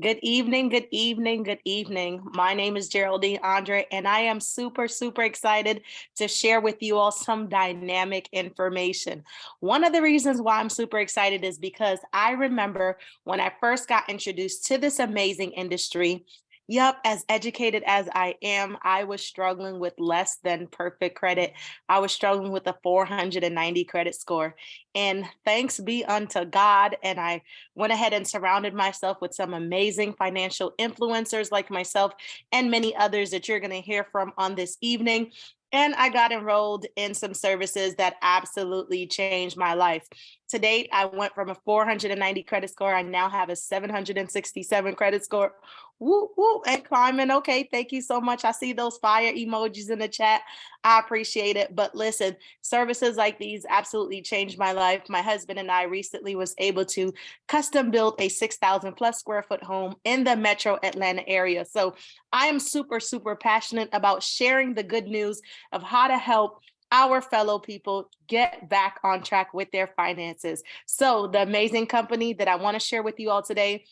Good evening, good evening, good evening. My name is Geraldine Andre, and I am super excited to share with you all some dynamic information. One of the reasons why I'm super excited is because I remember when I first got introduced to this amazing industry. Yep, as educated as I am, I was struggling with less than perfect credit. I was struggling with a 490 credit score. And thanks be unto God, and I went ahead and surrounded myself with some amazing financial influencers like myself and many others that you're going to hear from on this evening. And I got enrolled in some services that absolutely changed my life. To date, I went from a 490 credit score. I now have a 767 credit score. Woo, woo, and climbing. Okay, thank you so much. I see those fire emojis in the chat. I appreciate it. But listen, services like these absolutely changed my life. My husband and I recently was able to custom build a 6,000 plus square foot home in the metro Atlanta area. So I am super passionate about sharing the good news of how to help our fellow people get back on track with their finances. So the amazing company that I want to share with you all today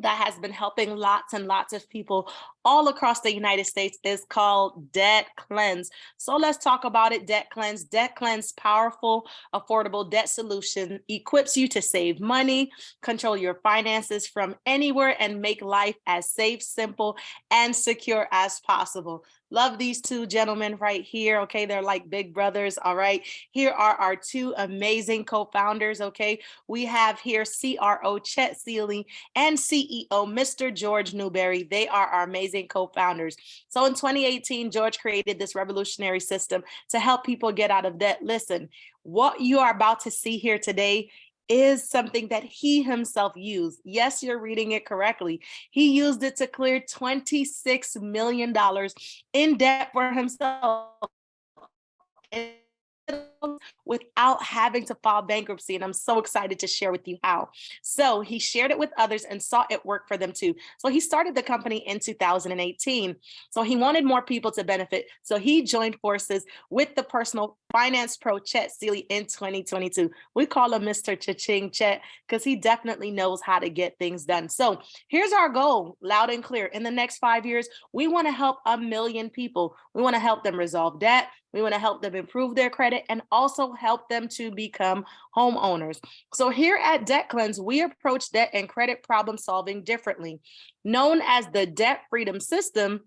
that has been helping lots and lots of people all across the United States is called DebtCleanse. So let's talk about it. DebtCleanse. DebtCleanse, powerful, affordable debt solution, equips you to save money, control your finances from anywhere, and make life as safe, simple, and secure as possible. Love these two gentlemen right here. Okay, they're like big brothers. All right, here are our two amazing co-founders. Okay, we have here CRO Chet Seeley and CEO Mr. George Newberry. They are our amazing co-founders. So in 2018, George created this revolutionary system to help people get out of debt. Listen, what you are about to see here today is something that he himself used. Yes, you're reading it correctly. He used it to clear $26 million in debt for himself without having to file bankruptcy. And I'm so excited to share with you how. So he shared it with others and saw it work for them too. So he started the company in 2018. So he wanted more people to benefit. So he joined forces with the personal finance pro Chet Seeley in 2022. We call him Mr. Cha-Ching Chet because he definitely knows how to get things done. So here's our goal, loud and clear. In the next 5 years, we want to help 1 million people. We want to help them resolve debt. We want to help them improve their credit and also help them to become homeowners. So here at DebtCleanse, we approach debt and credit problem solving differently. Known as the debt freedom system,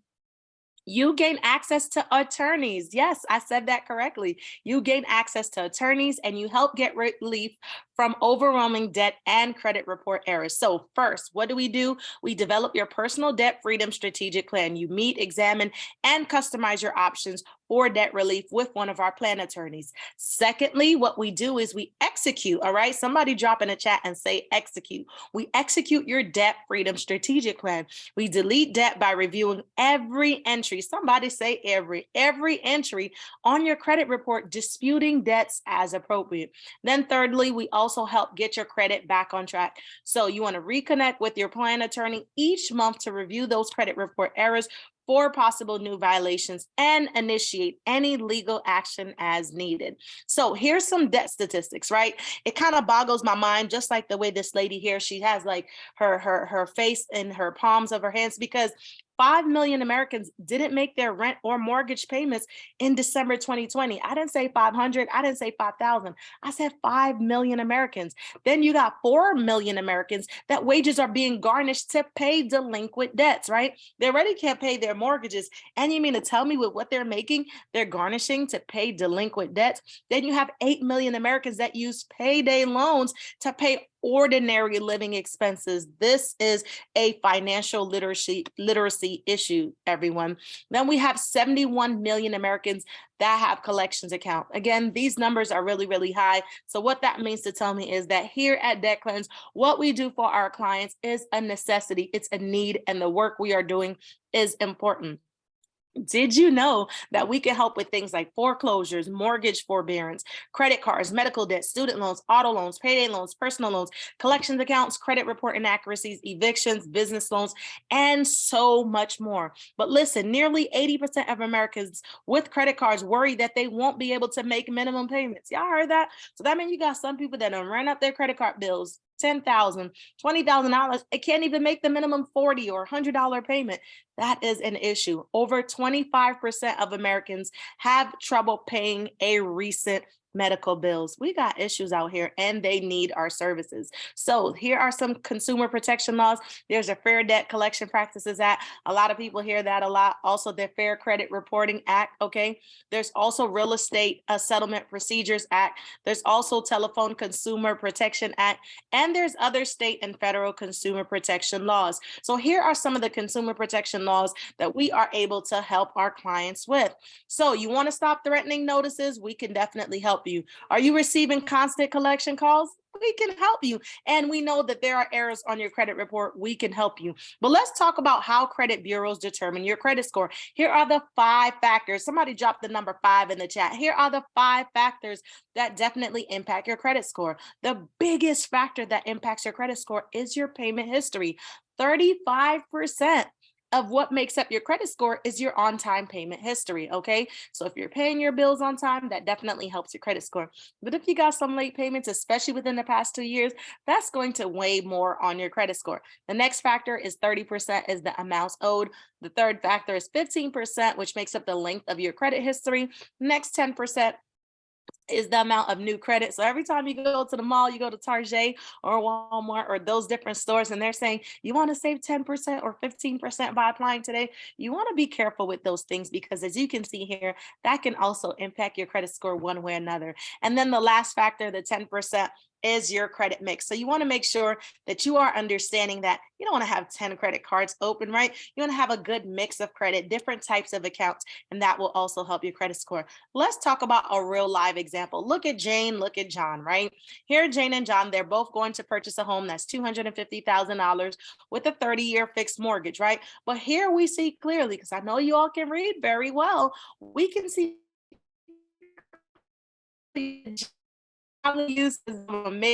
you gain access to attorneys. Yes, I said that correctly. You gain access to attorneys and you help get relief from overwhelming debt and credit report errors. So first, what do? We develop your personal debt freedom strategic plan. You meet, examine, and customize your options for debt relief with one of our plan attorneys. Secondly, what we do is we execute, all right? Somebody drop in a chat and say execute. We execute your debt freedom strategic plan. We delete debt by reviewing every entry. Somebody say every entry on your credit report, disputing debts as appropriate. Then thirdly, we also help get your credit back on track. So you want to reconnect with your plan attorney each month to review those credit report errors for possible new violations and initiate any legal action as needed. So here's some debt statistics, right? It kind of boggles my mind, just like the way this lady here, she has like her face in her palms of her hands, because 5 million Americans didn't make their rent or mortgage payments in December 2020. I didn't say 500, I didn't say 5,000. I said 5 million Americans. Then you got 4 million Americans that wages are being garnished to pay delinquent debts, right? They already can't pay their mortgages. And you mean to tell me with what they're making, they're garnishing to pay delinquent debts? Then you have 8 million Americans that use payday loans to pay ordinary living expenses. This is a financial literacy issue, everyone. Then we have 71 million Americans that have collections account. Again, these numbers are really high. So what that means to tell me is that here at DebtCleanse, what we do for our clients is a necessity, it's a need, and the work we are doing is important. Did you know that we can help with things like foreclosures, mortgage forbearance, credit cards, medical debt, student loans, auto loans, payday loans, personal loans, collections accounts, credit report inaccuracies, evictions, business loans, and so much more? But listen, nearly 80% of Americans with credit cards worry that they won't be able to make minimum payments. Y'all heard that? So that means you got some people that don't run up their credit card bills $10,000, $20,000. It can't even make the minimum $40 or $100 payment. That is an issue. Over 25% of Americans have trouble paying a recent medical bills. We got issues out here and they need our services. So here are some consumer protection laws. There's a Fair Debt Collection Practices Act. A lot of people hear that a lot. Also the Fair Credit Reporting Act. Okay. There's also Real Estate Settlement Procedures Act. There's also Telephone Consumer Protection Act. And there's other state and federal consumer protection laws. So here are some of the consumer protection laws that we are able to help our clients with. So you want to stop threatening notices? We can definitely help you. Are you receiving constant collection calls? We can help you. And we know that there are errors on your credit report. We can help you. But let's talk about how credit bureaus determine your credit score. Here are the 5 factors. Somebody dropped the number 5 in the chat. Here are the 5 factors that definitely impact your credit score. The biggest factor that impacts your credit score is your payment history. 35% of what makes up your credit score is your on-time payment history, okay? So if you're paying your bills on time, that definitely helps your credit score. But if you got some late payments, especially within the past 2 years, that's going to weigh more on your credit score. The next factor is 30% is the amounts owed. The third factor is 15%, which makes up the length of your credit history. Next 10% is the amount of new credit. So every time you go to the mall, you go to Target or Walmart or those different stores, and they're saying you want to save 10% or 15% by applying today, you want to be careful with those things, because as you can see here, that can also impact your credit score one way or another. And then the last factor, the 10%, is your credit mix. So you want to make sure that you are understanding that you don't want to have 10 credit cards open, right? You want to have a good mix of credit, different types of accounts, and that will also help your credit score. Let's talk about a real live example. Look at Jane, look at John, right? Here, Jane and John, they're both going to purchase a home that's $250,000 with a 30-year fixed mortgage, right? But here we see clearly, because I know you all can read very well, we can see use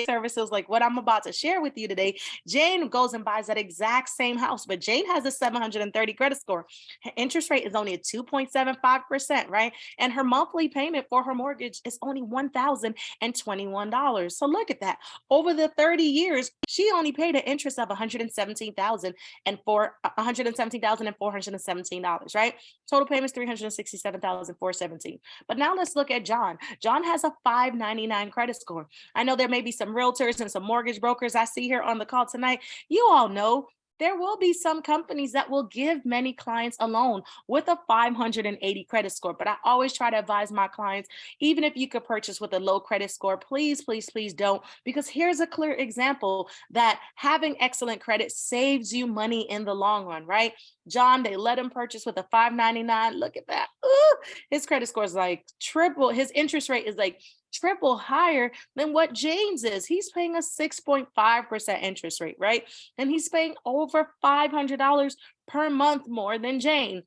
services like what I'm about to share with you today. Jane goes and buys that exact same house, but Jane has a 730 credit score. Her interest rate is only at 2.75%, right? And her monthly payment for her mortgage is only $1,021. So look at that. Over the 30 years, she only paid an interest of $117,417, right? Total payments $367,417. But now let's look at John. John has a 599 credit score. I know there may be some realtors and some mortgage brokers I see here on the call tonight. You all know there will be some companies that will give many clients a loan with a 580 credit score. But I always try to advise my clients, even if you could purchase with a low credit score, please, please, please don't, because here's a clear example that having excellent credit saves you money in the long run, right? John, they let him purchase with a 599. Look at that. Ooh, his credit score is like triple. His interest rate is like triple higher than what James is. He's paying a 6.5% interest rate, right? And he's paying over $500 per month more than Jane.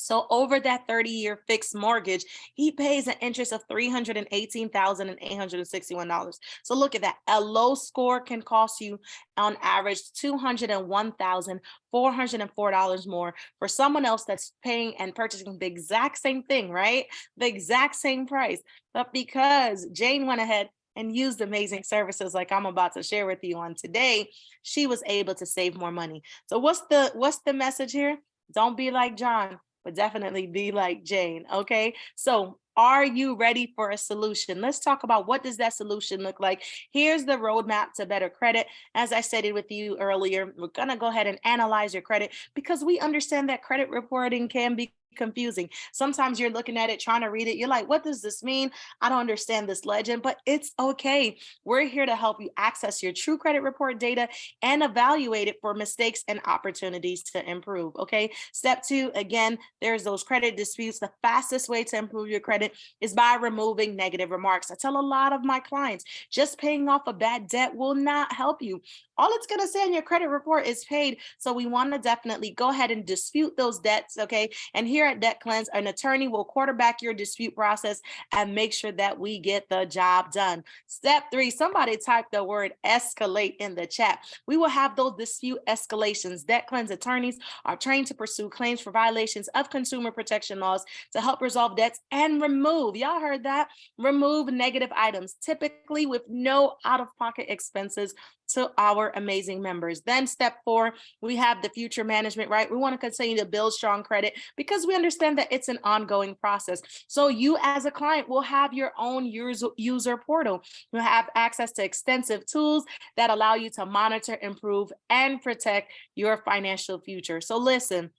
So over that 30-year fixed mortgage, he pays an interest of $318,861. So look at that. A low score can cost you on average $201,404 more for someone else that's paying and purchasing the exact same thing, right? The exact same price. But because Jane went ahead and used amazing services like I'm about to share with you on today, she was able to save more money. So what's the message here? Don't be like John, but definitely be like Jane, okay? So are you ready for a solution? Let's talk about what does that solution look like. Here's the roadmap to better credit. As I stated with you earlier, we're gonna go ahead and analyze your credit because we understand that credit reporting can be confusing. Sometimes you're looking at it, trying to read it. You're like, what does this mean? I don't understand this legend, but it's okay. We're here to help you access your true credit report data and evaluate it for mistakes and opportunities to improve. Okay. Step 2, again, there's those credit disputes. The fastest way to improve your credit is by removing negative remarks. I tell a lot of my clients, just paying off a bad debt will not help you. All it's going to say in your credit report is paid. So we want to definitely go ahead and dispute those debts. Okay. And here at DebtCleanse, an attorney will quarterback your dispute process and make sure that we get the job done. Step 3, somebody type the word escalate in the chat. We will have those dispute escalations. DebtCleanse attorneys are trained to pursue claims for violations of consumer protection laws to help resolve debts and remove, y'all heard that, remove negative items, typically with no out-of-pocket expenses to our amazing members. Then step 4, we have the future management, right? We want to continue to build strong credit because we understand that it's an ongoing process. So you as a client will have your own user portal. You'll have access to extensive tools that allow you to monitor, improve, and protect your financial future. So listen,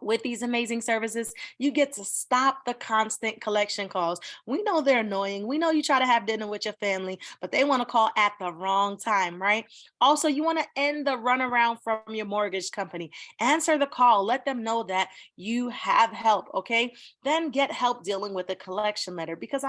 with these amazing services, you get to stop the constant collection calls. We know they're annoying. We know you try to have dinner with your family, but they want to call at the wrong time, right? Also, you want to end the runaround from your mortgage company. Answer the call. Let them know that you have help, okay? Then get help dealing with the collection letter because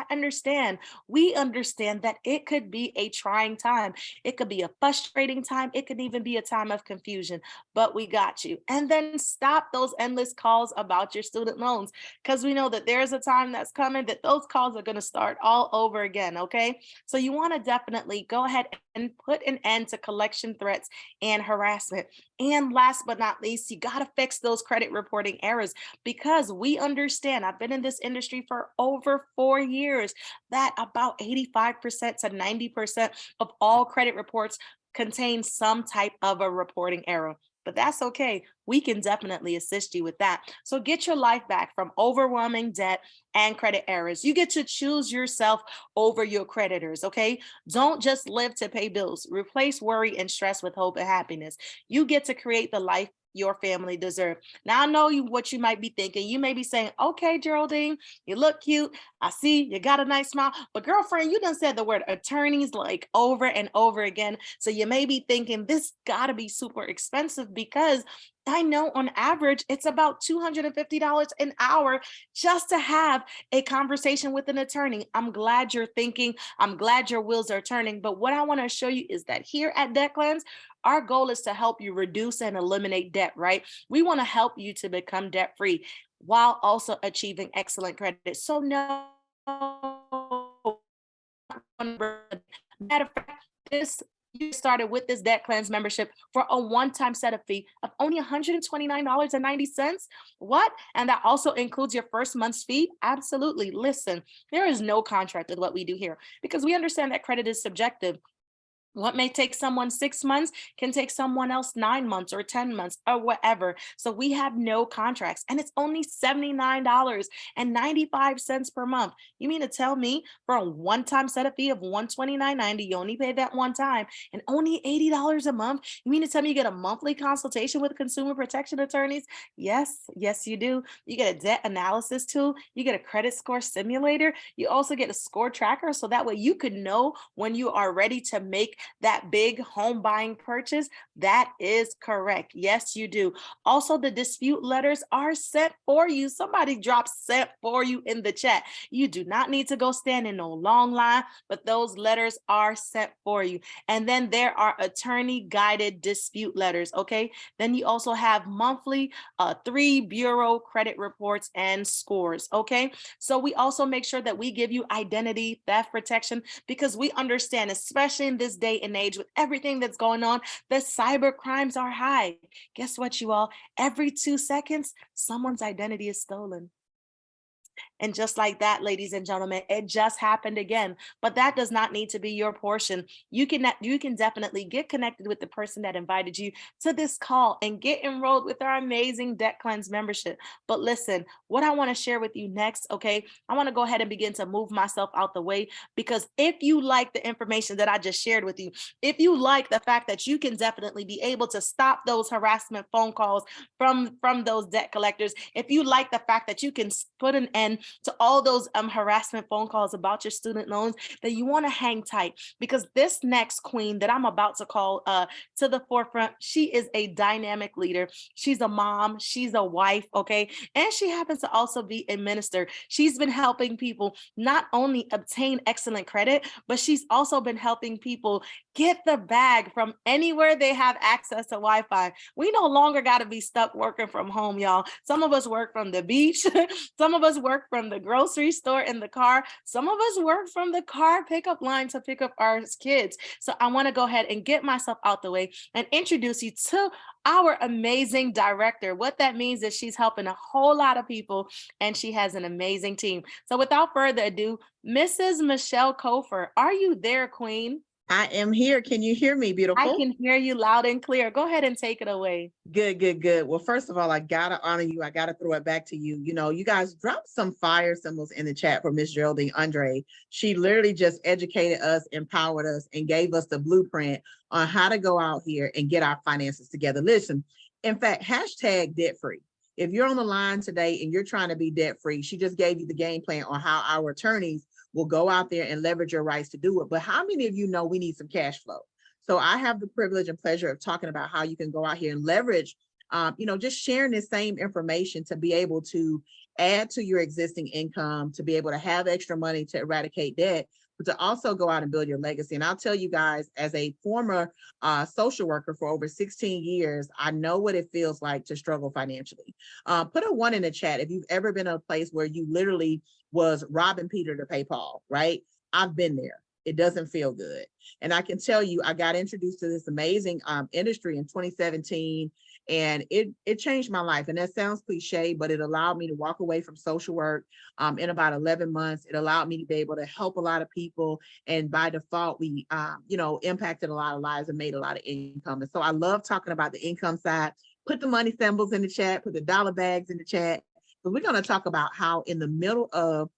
we understand that it could be a trying time. It could be a frustrating time. It could even be a time of confusion, but we got you. And then stop those endless calls about your student loans because we know that there's a time that's coming that those calls are going to start all over again. Okay. So you want to definitely go ahead and put an end to collection threats and harassment. And last but not least, you got to fix those credit reporting errors because we understand, I've been in this industry for over 4 years, that about 85% to 90% of all credit reports contain some type of a reporting error. But that's okay. We can definitely assist you with that. So get your life back from overwhelming debt and credit errors. You get to choose yourself over your creditors, okay? Don't just live to pay bills. Replace worry and stress with hope and happiness. You get to create the life your family deserve. Now I know what you might be thinking. You may be saying, okay, Geraldine, you look cute. I see you got a nice smile, but girlfriend, you done said the word attorneys like over and over again. So you may be thinking this gotta be super expensive because I know on average it's about $250 an hour just to have a conversation with an attorney. I'm glad you're thinking, I'm glad your wheels are turning, but what I want to show you is that here at DebtCleanse, our goal is to help you reduce and eliminate debt, right? We want to help you to become debt free while also achieving excellent credit. So no, matter of fact, this you started with this DebtCleanse membership for a one-time setup fee of only $129.90. What? And that also includes your first month's fee? Absolutely. Listen, there is no contract with what we do here because we understand that credit is subjective. What may take someone 6 months can take someone else 9 months or 10 months or whatever. So we have no contracts and it's only $79.95 per month. You mean to tell me for a one-time setup fee of $129.90, you only pay that one time and only $80 a month? You mean to tell me you get a monthly consultation with consumer protection attorneys? Yes, yes, you do. You get a debt analysis tool. You get a credit score simulator. You also get a score tracker so that way you could know when you are ready to make that big home buying purchase. That is correct. Yes, you do. Also, the dispute letters are sent for you. Somebody dropped sent for you in the chat. You do not need to go stand in no long line, but those letters are sent for you. And then there are attorney guided dispute letters. Okay. Then you also have monthly 3 bureau credit reports and scores. Okay. So we also make sure that we give you identity theft protection because we understand, especially in this day and age with everything that's going on, the cyber crimes are high. Guess what, you all? Every 2 seconds, someone's identity is stolen. And just like that, ladies and gentlemen, it just happened again. But that does not need to be your portion. You can definitely get connected with the person that invited you to this call and get enrolled with our amazing DebtCleanse membership. But listen, what I want to share with you next, okay, I want to go ahead and begin to move myself out the way because if you like the information that I just shared with you, if you like the fact that you can definitely be able to stop those harassment phone calls from those debt collectors, if you like the fact that you can put an end to all those harassment phone calls about your student loans, then you want to hang tight because this next queen that I'm about to call to the forefront, she is a dynamic leader. She's a mom, she's a wife, okay? And she happens to also be a minister. She's been helping people not only obtain excellent credit, but she's also been helping people get the bag from anywhere they have access to Wi-Fi. We no longer got to be stuck working from home, y'all. Some of us work from the beach. Some of us work from the grocery store in the car. Some of us work from the car pickup line to pick up our kids. So I want to go ahead and get myself out the way and introduce you to our amazing director. What that means is she's helping a whole lot of people and she has an amazing team. So without further ado, Mrs. Michelle Kofer, are you there, Queen? I am here. Can you hear me, I beautiful? can hear you loud and clear. Go ahead and take it away. Good, good, good. Well, first of all, I gotta honor you. I gotta throw it back to you. You know, you guys dropped some fire symbols in the chat for Miss Geraldine Andre. She literally just educated us, empowered us, and gave us the blueprint on how to go out here and get our finances together. Listen, in fact, hashtag debt free. If you're on the line today and you're trying to be debt free, she just gave you the game plan on how our attorneys will go out there and leverage your rights to do it. But how many of you know we need some cash flow? So I have the privilege and pleasure of talking about how you can go out here and leverage, just sharing this same information to be able to add to your existing income, to be able to have extra money to eradicate debt, but to also go out and build your legacy. And I'll tell you guys, as a former social worker for over 16 years, I know what it feels like to struggle financially. Put a 1 in the chat if you've ever been in a place where you literally was robbing Peter to pay Paul, right? I've been there. It doesn't feel good. And I can tell you, I got introduced to this amazing industry in 2017, and it changed my life. And that sounds cliche, but it allowed me to walk away from social work in about 11 months. It allowed me to be able to help a lot of people. And by default, we, impacted a lot of lives and made a lot of income. And so I love talking about the income side. Put the money symbols in the chat, put the dollar bags in the chat. But we're going to talk about how in the middle of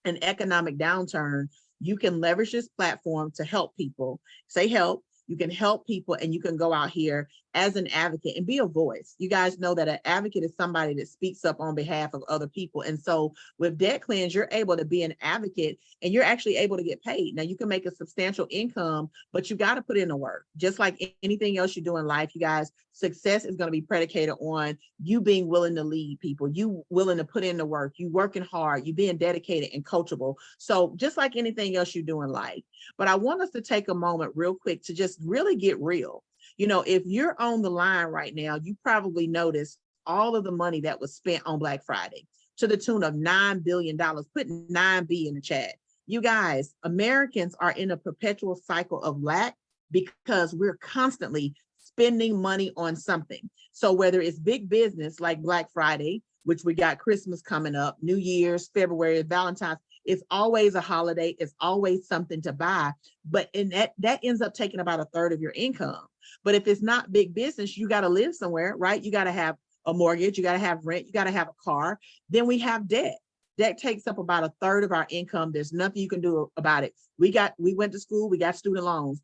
an economic downturn, you can leverage this platform to help people. Say help. You can help people, and you can go out here as an advocate and be a voice. You guys know that an advocate is somebody that speaks up on behalf of other people. And so with DebtCleanse, you're able to be an advocate, and you're actually able to get paid. Now, you can make a substantial income, but you got to put in the work. Just like anything else you do in life, you guys, success is going to be predicated on you being willing to lead people, you willing to put in the work, you working hard, you being dedicated and coachable. So just like anything else you do in life. But I want us to take a moment real quick to just really get real. You know, if you're on the line right now, you probably noticed all of the money that was spent on Black Friday to the tune of $9 billion. Put 9B in the chat. You guys, Americans are in a perpetual cycle of lack because we're constantly spending money on something. So whether it's big business like Black Friday, which we got Christmas coming up, New Year's, February, Valentine's, it's always a holiday. It's always something to buy. But in that ends up taking about 1/3 of your income. But if it's not big business, you got to live somewhere, right? You got to have a mortgage, you got to have rent, you got to have a car. Then we have debt. Debt takes up about 1/3 of our income. There's nothing you can do about it. We went to school, we got student loans,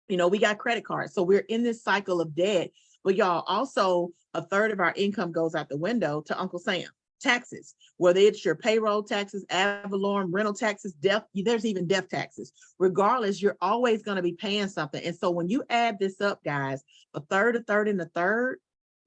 we got credit cards. So we're in this cycle of debt. But y'all, also 1/3 of our income goes out the window to Uncle Sam. Taxes, whether it's your payroll taxes, ad valorem, rental taxes, death, there's even death taxes. Regardless, you're always going to be paying something. And so when you add this up, guys, 1/3, 1/3, and 1/3,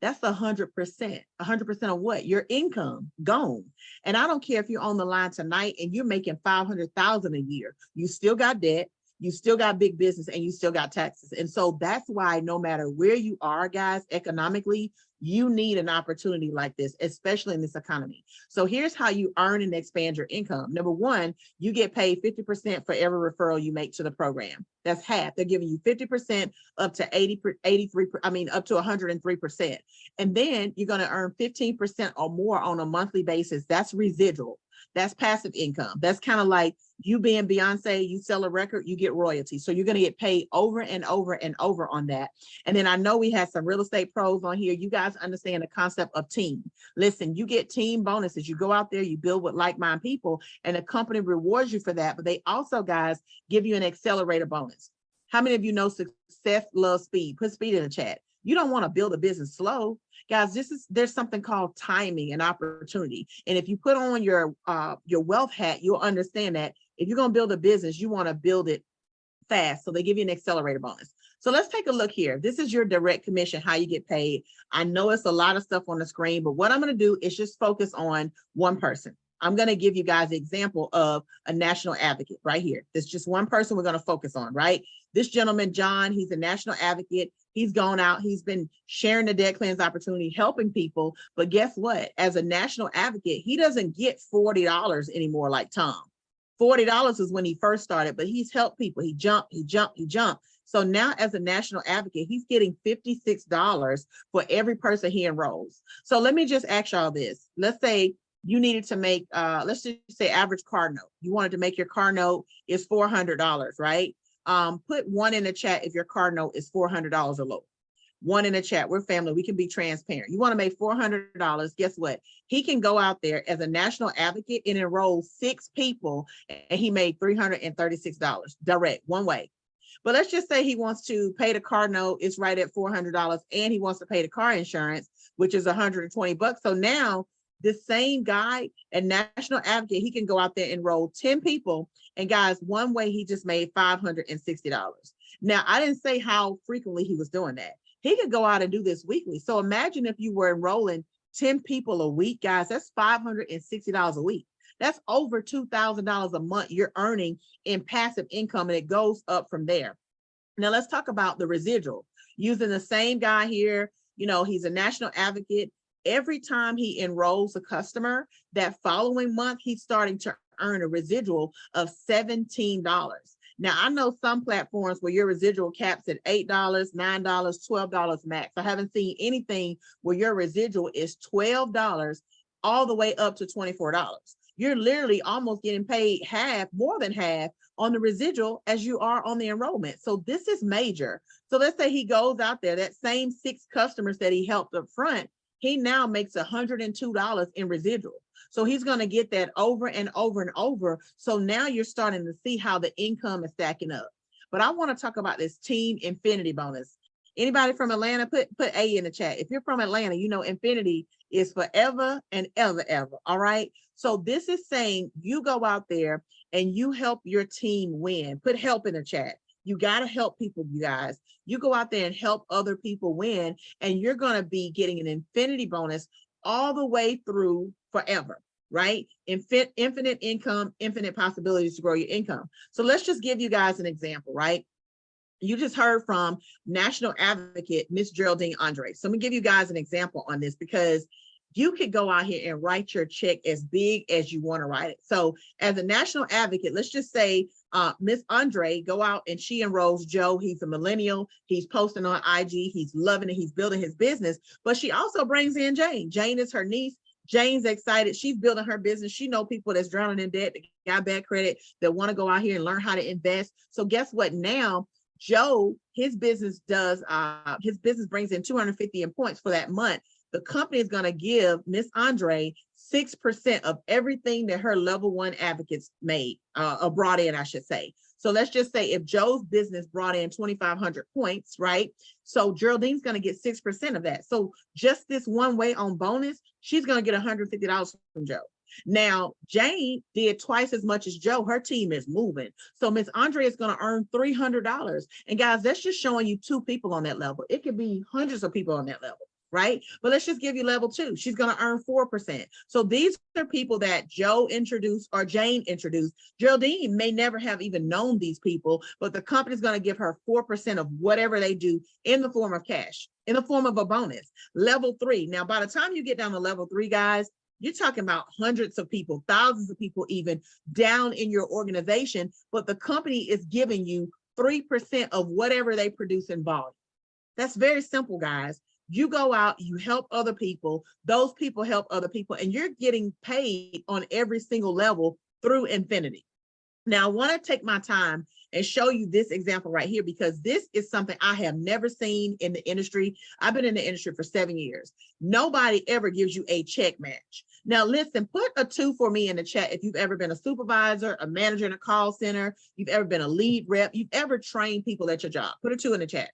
that's 100%. 100% of what? Your income gone. And I don't care if you're on the line tonight and you're making $500,000 a year, you still got debt. You still got big business, and you still got taxes. And so that's why no matter where you are, guys, economically, you need an opportunity like this, especially in this economy. So here's how you earn and expand your income. Number one, you get paid 50% for every referral you make to the program. That's half. They're giving you 50% up to 83, up to 103%. And then you're going to earn 15% or more on a monthly basis. That's residual. That's passive income. That's kind of like you being Beyonce, you sell a record, you get royalties. So you're going to get paid over and over and over on that. And then I know we had some real estate pros on here. You guys understand the concept of team. Listen, you get team bonuses. You go out there, you build with like-minded people, and the company rewards you for that. But they also, guys, give you an accelerator bonus. How many of you know success loves speed? Put speed in the chat. You don't want to build a business slow. Guys, there's something called timing and opportunity. And if you put on your wealth hat, you'll understand that if you're going to build a business, you want to build it fast. So they give you an accelerator bonus. So let's take a look here. This is your direct commission, how you get paid. I know it's a lot of stuff on the screen, but what I'm going to do is just focus on one person. I'm going to give you guys an example of a national advocate right here. There's just one person we're going to focus on, right? This gentleman, John, he's a national advocate. He's gone out. He's been sharing the DebtCleanse opportunity, helping people. But guess what? As a national advocate, he doesn't get $40 anymore like Tom. $40 is when he first started, but he's helped people. He jumped. So now as a national advocate, he's getting $56 for every person he enrolls. So let me just ask y'all this. Let's say you needed to make, let's just say average car note. You wanted to make your car note is $400, right? Put one in the chat if your car note is $400 or lower. One in the chat. We're family. We can be transparent. You want to make $400. Guess what? He can go out there as a national advocate and enroll 6 people, and he made $336 direct, one way. But let's just say he wants to pay the car note. It's right at $400, and he wants to pay the car insurance, which is $120. So now the same guy and national advocate, he can go out there and enroll 10 people. And guys, one way he just made $560. Now, I didn't say how frequently he was doing that. He could go out and do this weekly. So imagine if you were enrolling 10 people a week, guys, that's $560 a week. That's over $2,000 a month you're earning in passive income, and it goes up from there. Now let's talk about the residual. Using the same guy here, he's a national advocate. Every time he enrolls a customer, that following month, he's starting to earn a residual of $17. Now, I know some platforms where your residual caps at $8, $9, $12 max. I haven't seen anything where your residual is $12 all the way up to $24. You're literally almost getting paid half, more than half on the residual as you are on the enrollment. So this is major. So let's say he goes out there, that same 6 customers that he helped up front, he now makes $102 in residual. So he's going to get that over and over and over. So now you're starting to see how the income is stacking up. But I want to talk about this Team Infinity bonus. Anybody from Atlanta, put A in the chat. If you're from Atlanta, Infinity is forever and ever, ever. All right. So this is saying you go out there and you help your team win. Put help in the chat. You got to help people, you guys. You go out there and help other people win, and you're going to be getting an infinity bonus all the way through forever, right? Infinite income, infinite possibilities to grow your income. So let's just give you guys an example, right? You just heard from national advocate, Miss Geraldine Andre. So I'm gonna give you guys an example on this, because you could go out here and write your check as big as you want to write it. So as a national advocate, let's just say Miss Andre go out and she enrolls Joe. He's a millennial. He's posting on IG. He's loving it. He's building his business. But she also brings in Jane. Jane is her niece. Jane's excited. She's building her business. She knows people that's drowning in debt, that got bad credit, that want to go out here and learn how to invest. So guess what? Now, Joe, his business brings in 250 in points for that month. The company is going to give Miss Andre 6% of everything that her level 1 advocates made, brought in, I should say. So let's just say if Joe's business brought in 2,500 points, right? So Geraldine's going to get 6% of that. So just this one way on bonus, she's going to get $150 from Joe. Now, Jane did twice as much as Joe. Her team is moving. So Miss Andre is going to earn $300. And guys, that's just showing you 2 people on that level. It could be hundreds of people on that level, right? But let's just give you level 2. She's going to earn 4%. So these are people that Joe introduced or Jane introduced. Geraldine may never have even known these people, but the company is going to give her 4% of whatever they do in the form of cash, in the form of a bonus. Level 3. Now, by the time you get down to level 3, guys, you're talking about hundreds of people, thousands of people even down in your organization, but the company is giving you 3% of whatever they produce in volume. That's very simple, guys. You go out, you help other people, those people help other people, and you're getting paid on every single level through infinity. Now, I want to take my time and show you this example right here, because this is something I have never seen in the industry. I've been in the industry for 7 years. Nobody ever gives you a check match. Now, listen, put a 2 for me in the chat if you've ever been a supervisor, a manager in a call center, you've ever been a lead rep, you've ever trained people at your job. Put a 2 in the chat.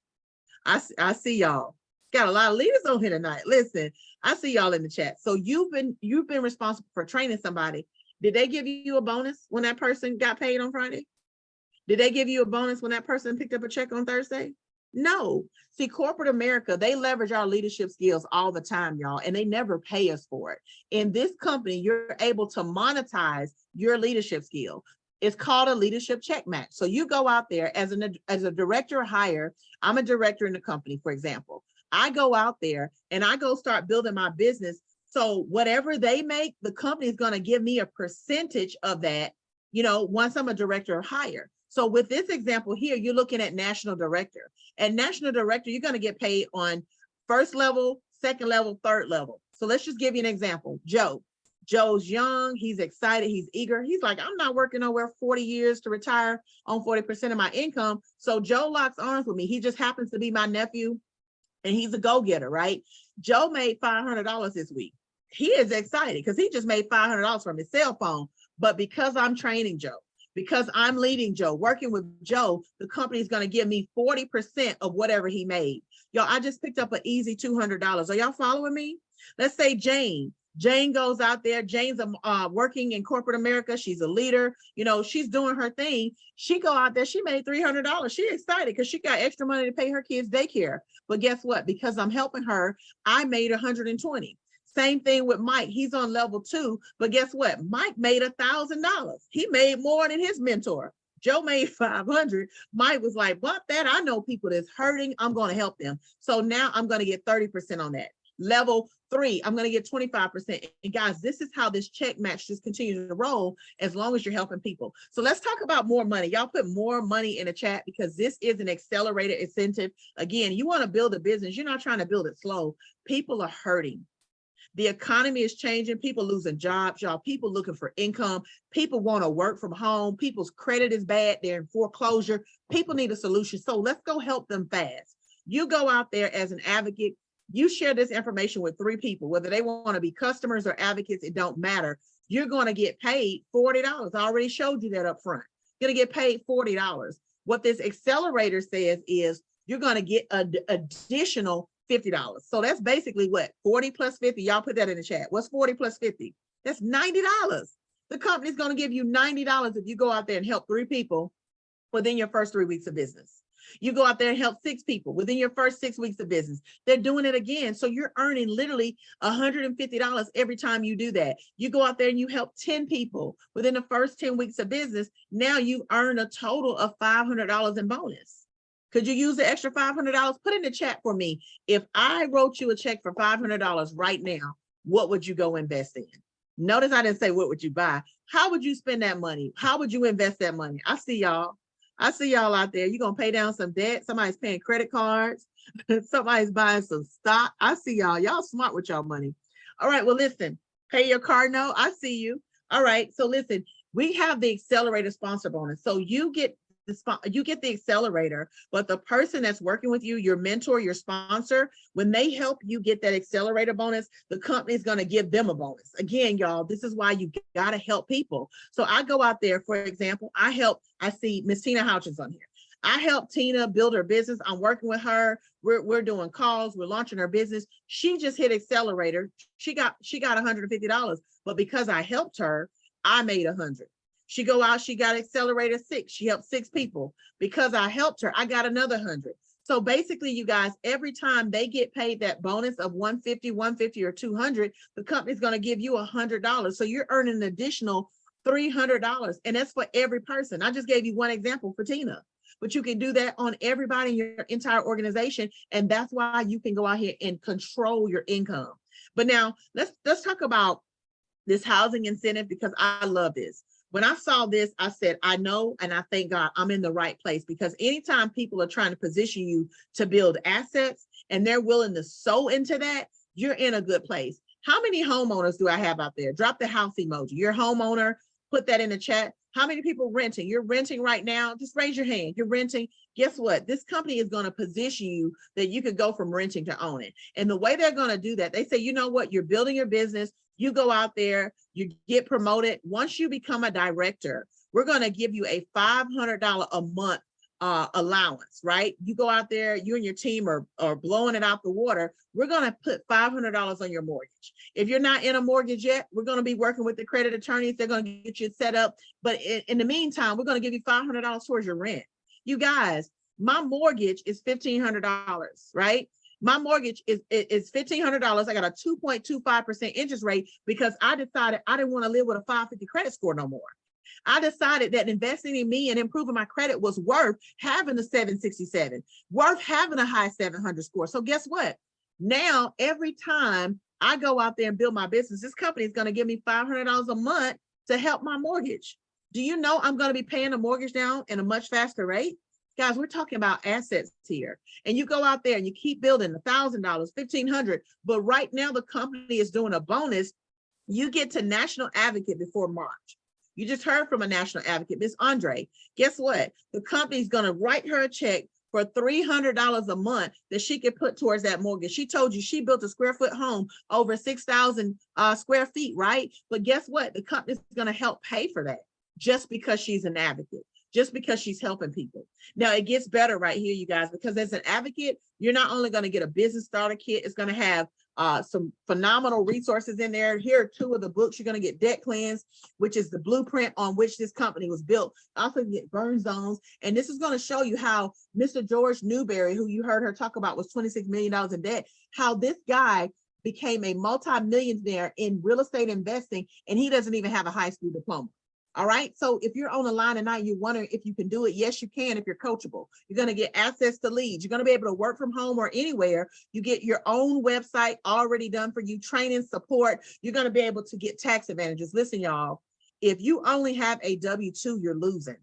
I see y'all. Got a lot of leaders on here tonight. Listen, I see y'all in the chat. So you've been responsible for training somebody. Did they give you a bonus when that person got paid on Friday? Did they give you a bonus when that person picked up a check on Thursday? No. See, corporate America, they leverage our leadership skills all the time, y'all, and they never pay us for it. In this company, you're able to monetize your leadership skill. It's called a leadership check match. So you go out there as a director hire. I'm a director in the company, for example. I go out there and I go start building my business. So whatever they make, the company is going to give me a percentage of that, once I'm a director of hire. So with this example here, you're looking at national director. And national director, you're going to get paid on first level, second level, third level. So let's just give you an example. Joe, Joe's young, he's excited, he's eager. He's like, I'm not working nowhere 40 years to retire on 40% of my income. So Joe locks arms with me. He just happens to be my nephew and he's a go-getter, right? Joe made $500 this week. He is excited because he just made $500 from his cell phone. But because I'm training Joe, because I'm leading Joe, working with Joe, the company is going to give me 40% of whatever he made. Y'all, I just picked up an easy $200. Are y'all following me? Let's say Jane. Jane goes out there. Jane's working in corporate America. She's a leader. You know, she's doing her thing. She go out there. She made $300. She excited because she got extra money to pay her kids daycare. But guess what? Because I'm helping her, I made 120. Same thing with Mike. He's on level 2. But guess what? Mike made $1,000. He made more than his mentor. Joe made 500. Mike was like, but that I know people that's hurting. I'm going to help them. So now I'm going to get 30% on that. Level 3, I'm going to get 25%. And guys, this is how this check match just continues to roll as long as you're helping people. So let's talk about more money. Y'all put more money in the chat because this is an accelerated incentive. Again, you want to build a business. You're not trying to build it slow. People are hurting. The economy is changing. People losing jobs, y'all. People looking for income. People want to work from home. People's credit is bad. They're in foreclosure. People need a solution. So let's go help them fast. You go out there as an advocate. You share this information with 3 people, whether they want to be customers or advocates, it don't matter. You're going to get paid $40. I already showed you that up front. You're going to get paid $40. What this accelerator says is you're going to get an additional $50. So that's basically what? 40 plus 50. Y'all put that in the chat. What's 40 plus 50? That's $90. The company's going to give you $90 if you go out there and help 3 people within your first 3 weeks of business. You go out there and help 6 people within your first 6 weeks of business. They're doing it again. So you're earning literally $150 every time you do that. You go out there and you help 10 people within the first 10 weeks of business. Now you earn a total of $500 in bonus. Could you use the extra $500? Put in the chat for me. If I wrote you a check for $500 right now, what would you go invest in? Notice I didn't say what would you buy. How would you spend that money? How would you invest that money? I see y'all. I see y'all out there. You're going to pay down some debt. Somebody's paying credit cards. Somebody's buying some stock. I see y'all. Y'all smart with y'all money. All right. Well, listen, pay your car note. I see you. All right. So listen, we have the accelerator sponsor bonus. So you get the accelerator, but the person that's working with you, your mentor, your sponsor, when they help you get that accelerator bonus, the company is going to give them a bonus. Again, y'all, this is why you got to help people. So I go out there, for example, I see Miss Tina Houchins on here. I help Tina build her business. I'm working with her. We're doing calls. We're launching her business. She just hit accelerator. She got $150, but because I helped her, I made 100. She go out, she got accelerator 6. She helped 6 people. Because I helped her, I got another 100. So basically, you guys, every time they get paid that bonus of 150 or 200, the company's going to give you $100. So you're earning an additional $300. And that's for every person. I just gave you one example for Tina, but you can do that on everybody in your entire organization. And that's why you can go out here and control your income. But now let's talk about this housing incentive, because I love this. When I saw this, I said, I know, and I thank God I'm in the right place, because anytime people are trying to position you to build assets and they're willing to sow into that, you're in a good place. How many homeowners do I have out there? Drop the house emoji. You're a homeowner, put that in the chat. How many people renting? You're renting right now. Just raise your hand. You're renting. Guess what? This company is going to position you that you could go from renting to owning. And the way they're going to do that, they say, you know what? You're building your business. You go out there, you get promoted. Once you become a director, we're going to give you a $500 a month allowance, right? You go out there, you and your team are blowing it out the water. We're going to put $500 on your mortgage. If you're not in a mortgage yet, we're going to be working with the credit attorneys. They're going to get you set up. But in the meantime, we're going to give you $500 towards your rent. You guys, my mortgage is $1,500, right? My mortgage is $1,500. I got a 2.25% interest rate because I decided I didn't want to live with a 550 credit score no more. I decided that investing in me and improving my credit was worth having a 767, worth having a high 700 score. So guess what? Now, every time I go out there and build my business, this company is going to give me $500 a month to help my mortgage. Do you know I'm going to be paying the mortgage down in a much faster rate? Guys, we're talking about assets here. And you go out there and you keep building $1,000, $1,500. But right now, the company is doing a bonus You get to national advocate before March. You just heard from a national advocate, Miss Andre. Guess what? The company's going to write her a check for $300 a month that she could put towards that mortgage. She told you she built a square foot home over 6,000 square feet, right? But guess what? The company's going to help pay for that just because she's an advocate, just because she's helping people. Now it gets better right here, you guys, because as an advocate, you're not only going to get a business starter kit, it's going to have some phenomenal resources in there. Here are two of the books. You're going to get DebtCleanse, which is the blueprint on which this company was built. Also get burn zones. And this is going to show you how Mr. George Newberry, who you heard her talk about, was $26 million in debt, how this guy became a multi-millionaire in real estate investing, and he doesn't even have a high school diploma. All right. So if you're on the line tonight, you're wondering if you can do it. Yes, you can. If you're coachable, you're going to get access to leads. You're going to be able to work from home or anywhere. You get your own website already done for you, training, support. You're going to be able to get tax advantages. Listen, y'all, if you only have a W-2, you're losing.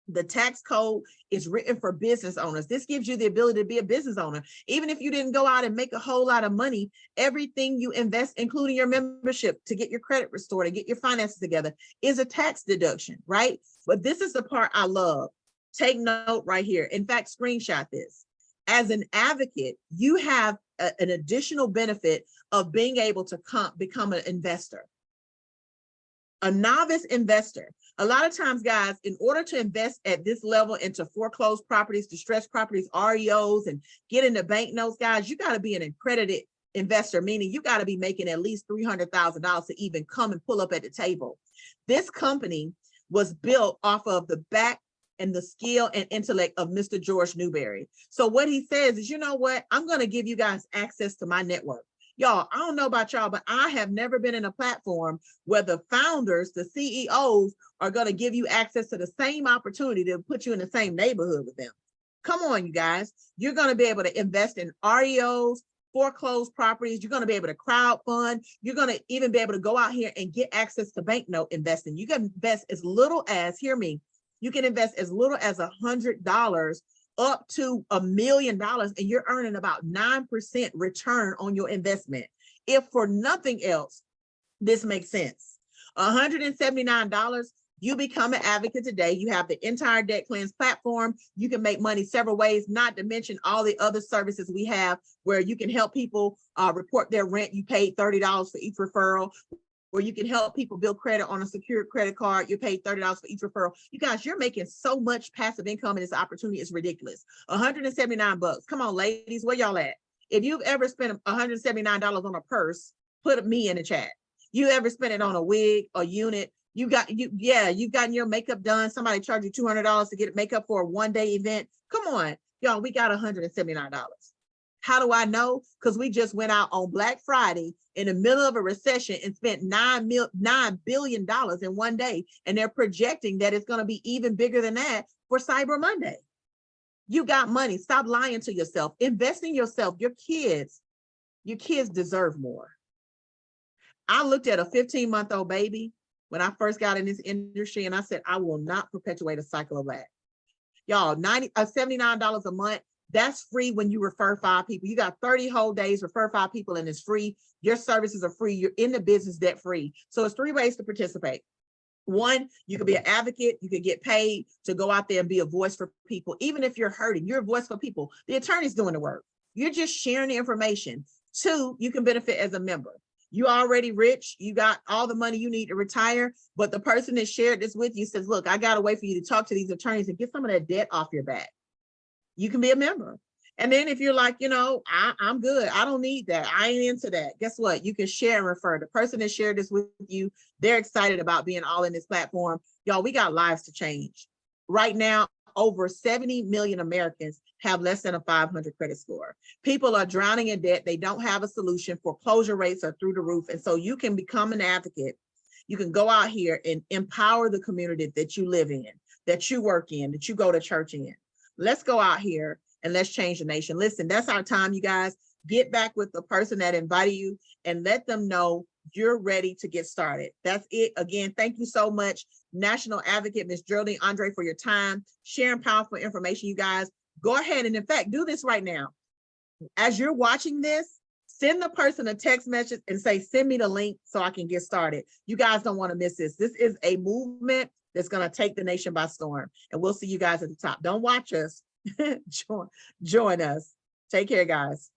The tax code is written for business owners. This gives you the ability to be a business owner. Even if you didn't go out and make a whole lot of money, everything you invest, including your membership to get your credit restored and get your finances together, is a tax deduction, right? But this is the part I love. Take note right here. In fact, screenshot this. As an advocate, you have an additional benefit of being able to become an investor. A novice investor. A lot of times, guys, in order to invest at this level into foreclosed properties, distressed properties, REOs, and get into bank notes, guys, you got to be an accredited investor, meaning you got to be making at least $300,000 to even come and pull up at the table. This company was built off of the back and the skill and intellect of Mr. George Newberry. So what he says is, you know what? I'm going to give you guys access to my network. Y'all, I don't know about y'all, but I have never been in a platform where the founders, the CEOs, are going to give you access to the same opportunity to put you in the same neighborhood with them. Come on, you guys. You're going to be able to invest in REOs, foreclosed properties. You're going to be able to crowdfund. You're going to even be able to go out here and get access to banknote investing. You can invest as little as, hear me, you can invest as little as $100 up to $1 million, and you're earning about 9% return on your investment. If for nothing else, this makes sense. $179, you become an advocate today. You have the entire DebtCleanse platform. You can make money several ways, not to mention all the other services we have where you can help people report their rent. You paid $30 for each referral. Where you can help people build credit on a secured credit card. You pay $30 for each referral. You guys, you're making so much passive income, and this opportunity is ridiculous. $179. Come on, ladies, where y'all at? If you've ever spent $179 on a purse, put me in the chat. You ever spent it on a wig, a unit? You've gotten your makeup done. Somebody charged you $200 to get makeup for a one-day event. Come on, y'all, we got $179. How do I know? Because we just went out on Black Friday in the middle of a recession and spent $9 billion in one day. And they're projecting that it's going to be even bigger than that for Cyber Monday. You got money. Stop lying to yourself. Invest in yourself. Your kids deserve more. I looked at a 15-month-old baby when I first got in this industry, and I said, I will not perpetuate a cycle of that. Y'all, $79 a month. That's free when you refer 5 people. You got 30 whole days, refer 5 people, and it's free. Your services are free. You're in the business debt free. So it's 3 ways to participate. 1, you could be an advocate. You could get paid to go out there and be a voice for people. Even if you're hurting, you're a voice for people. The attorney's doing the work. You're just sharing the information. 2, you can benefit as a member. You already rich. You got all the money you need to retire. But the person that shared this with you says, look, I got a way for you to talk to these attorneys and get some of that debt off your back. You can be a member. And then if you're like, I'm good, I don't need that, I ain't into that, guess what? You can share and refer. The person that shared this with you, they're excited about being all in this platform. Y'all, we got lives to change. Right now, over 70 million Americans have less than a 500 credit score. People are drowning in debt. They don't have a solution. Foreclosure rates are through the roof. And so you can become an advocate. You can go out here and empower the community that you live in, that you work in, that you go to church in. Let's go out here and let's change the nation. Listen, that's our time, you guys. Get back with the person that invited you and let them know you're ready to get started. That's it. Again, thank you so much, National Advocate Ms. Geraldine Andre, for your time, sharing powerful information, you guys. Go ahead and, in fact, do this right now. As you're watching this, Send the person a text message and say, send me the link so I can get started. You guys don't want to miss this. This is a movement that's going to take the nation by storm. And we'll see you guys at the top. Don't watch us. Join us. Take care, guys.